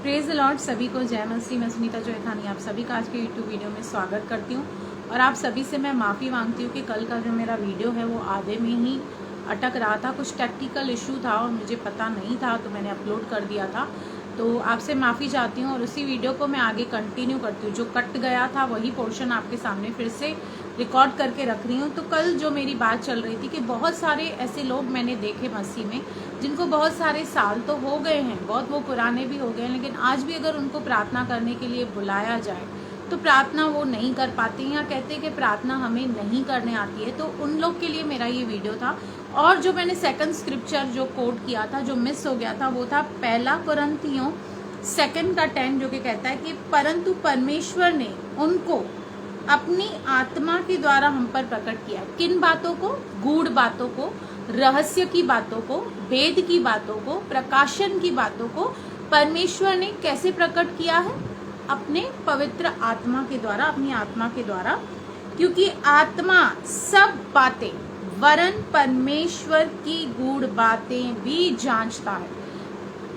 Praise the Lord. सभी को जय मसीह। मैं सुनीता जोयथानी आप सभी का आज के यूट्यूब वीडियो में स्वागत करती हूँ और आप सभी से मैं माफ़ी मांगती हूँ कि कल का जो मेरा वीडियो है वो आधे में ही अटक रहा था। कुछ टेक्निकल इशू था और मुझे पता नहीं था तो मैंने अपलोड कर दिया था, तो आपसे माफ़ी चाहती हूँ और उसी वीडियो को मैं आगे कंटिन्यू करती हूँ। जो कट गया था वही पोर्शन आपके सामने फिर से रिकॉर्ड करके रख रही हूँ। तो कल जो मेरी बात चल रही थी कि बहुत सारे ऐसे लोग मैंने देखे मसीह में जिनको बहुत सारे साल तो हो गए हैं, बहुत वो पुराने भी हो गए हैं, लेकिन आज भी अगर उनको प्रार्थना करने के लिए बुलाया जाए तो प्रार्थना वो नहीं कर पाते हैं या कहते हैं कि प्रार्थना हमें नहीं करने आती है। तो उन लोग के लिए मेरा ये वीडियो था। और जो मैंने सेकंड स्क्रिप्चर जो कोट किया था, जो मिस हो गया था, वो था 1 कुरिन्थियों 2:10 जो कि कहता है कि परंतु परमेश्वर ने उनको अपनी आत्मा के द्वारा हम पर प्रकट किया। किन बातों को? गूढ़ बातों को, रहस्य की बातों को, वेद की बातों को, प्रकाशन की बातों को परमेश्वर ने कैसे प्रकट किया है? अपने पवित्र आत्मा के द्वारा, अपनी आत्मा के द्वारा। क्योंकि आत्मा सब बातें वरन परमेश्वर की गूढ़ बातें भी जांचता है।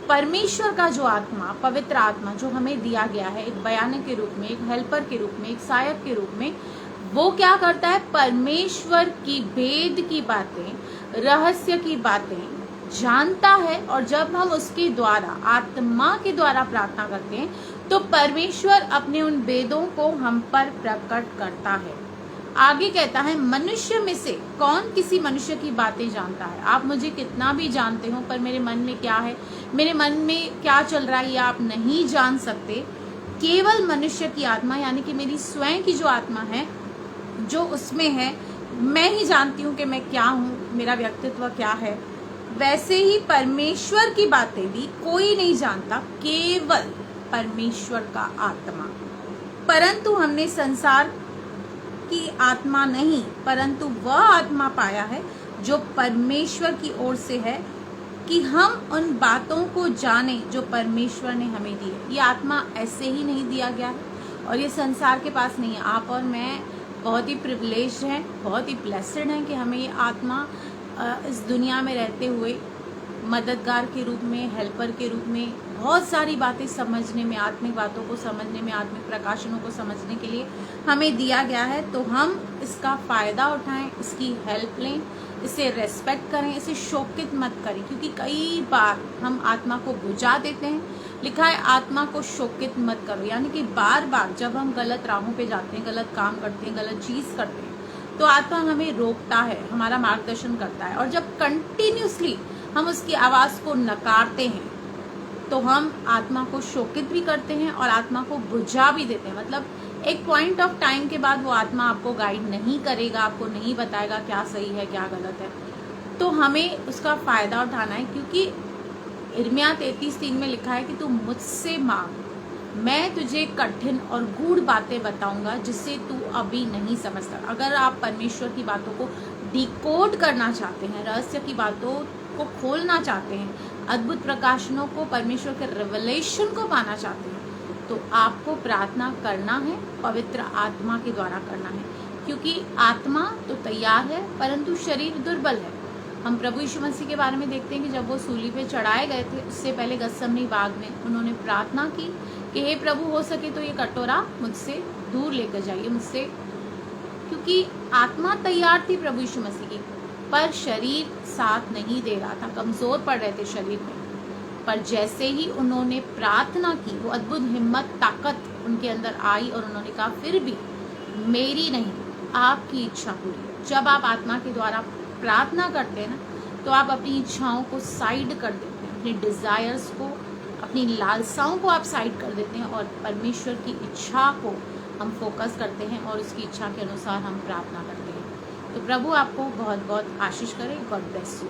परमेश्वर का जो आत्मा, पवित्र आत्मा जो हमें दिया गया है एक बयाने के रूप में, एक हेल्पर के रूप में, एक सहायक के रूप में, वो क्या करता है? परमेश्वर की वेद की बातें, रहस्य की बातें जानता है। और जब हम उसके द्वारा, आत्मा के द्वारा प्रार्थना करते हैं तो परमेश्वर अपने उन वेदों को हम पर प्रकट करता है। आगे कहता है, मनुष्य में से कौन किसी मनुष्य की बातें जानता है? आप मुझे कितना भी जानते हो पर मेरे मन में क्या है, मेरे मन में क्या चल रहा है, ये आप नहीं जान सकते। केवल मनुष्य की आत्मा यानी कि मेरी स्वयं की जो आत्मा है, जो उसमें है, मैं ही जानती हूँ कि मैं क्या हूँ, मेरा व्यक्तित्व क्या है। वैसे ही परमेश्वर की बातें भी कोई नहीं जानता, केवल परमेश्वर का आत्मा। परंतु हमने संसार की आत्मा नहीं, परंतु वह आत्मा पाया है जो परमेश्वर की ओर से है, कि हम उन बातों को जाने जो परमेश्वर ने हमें दी है। ये आत्मा ऐसे ही नहीं दिया गया है और ये संसार के पास नहीं है। आप और मैं बहुत ही प्रिविलेज्ड हैं, बहुत ही ब्लेस्ड हैं कि हमें ये आत्मा इस दुनिया में रहते हुए मददगार के रूप में, हेल्पर के रूप में बहुत सारी बातें समझने में, आत्मिक बातों को समझने में, आत्मिक प्रकाशनों को समझने के लिए हमें दिया गया है। तो हम इसका फ़ायदा उठाएं, इसकी हेल्प लें, इसे रेस्पेक्ट करें, इसे शोकित मत करें। क्योंकि कई बार हम आत्मा को बुझा देते हैं। लिखा है आत्मा को शोकित मत करो, यानी कि बार बार जब हम गलत राहों पे जाते हैं, गलत काम करते हैं, गलत चीज़ करते हैं, तो आत्मा हमें रोकता है, हमारा मार्गदर्शन करता है। और जब कंटिन्यूसली हम उसकी आवाज़ को नकारते हैं तो हम आत्मा को शोकित भी करते हैं और आत्मा को बुझा भी देते हैं। मतलब एक पॉइंट ऑफ टाइम के बाद वो आत्मा आपको गाइड नहीं करेगा, आपको नहीं बताएगा क्या सही है क्या गलत है। तो हमें उसका फ़ायदा उठाना है। क्योंकि यिर्मयाह 33:3 में लिखा है कि तू मुझसे मांग, मैं तुझे कठिन और गूढ़ बातें बताऊंगा जिससे तू अभी नहीं समझता। अगर आप परमेश्वर की बातों को डिकोड करना चाहते हैं, रहस्य की बातों को खोलना चाहते हैं, अद्भुत प्रकाशनों को, परमेश्वर के रिवलेशन को पाना चाहते हैं, तो आपको प्रार्थना करना है, पवित्र आत्मा के द्वारा करना है। क्योंकि आत्मा तो तैयार है परंतु शरीर दुर्बल है। हम प्रभु यीशु मसीह के बारे में देखते हैं कि जब वो सूली पे चढ़ाए गए थे, उससे पहले गत्सेमनी बाग में उन्होंने प्रार्थना की कि हे प्रभु, हो सके तो ये कटोरा मुझसे दूर लेकर जाइए मुझसे। क्योंकि आत्मा तैयार थी प्रभु यीशु मसीह की, पर शरीर साथ नहीं दे रहा था, कमज़ोर पड़ रहे थे शरीर में। पर जैसे ही उन्होंने प्रार्थना की, वो अद्भुत हिम्मत, ताकत उनके अंदर आई और उन्होंने कहा फिर भी मेरी नहीं आपकी इच्छा पूरी। जब आप आत्मा के द्वारा प्रार्थना करते हैं ना, तो आप अपनी इच्छाओं को साइड कर देते हैं, अपनी डिज़ायर्स को, अपनी लालसाओं को आप साइड कर देते हैं और परमेश्वर की इच्छा को हम फोकस करते हैं और उसकी इच्छा के अनुसार हम प्रार्थना करते हैं। तो प्रभु आपको बहुत बहुत आशीष करे। God bless you.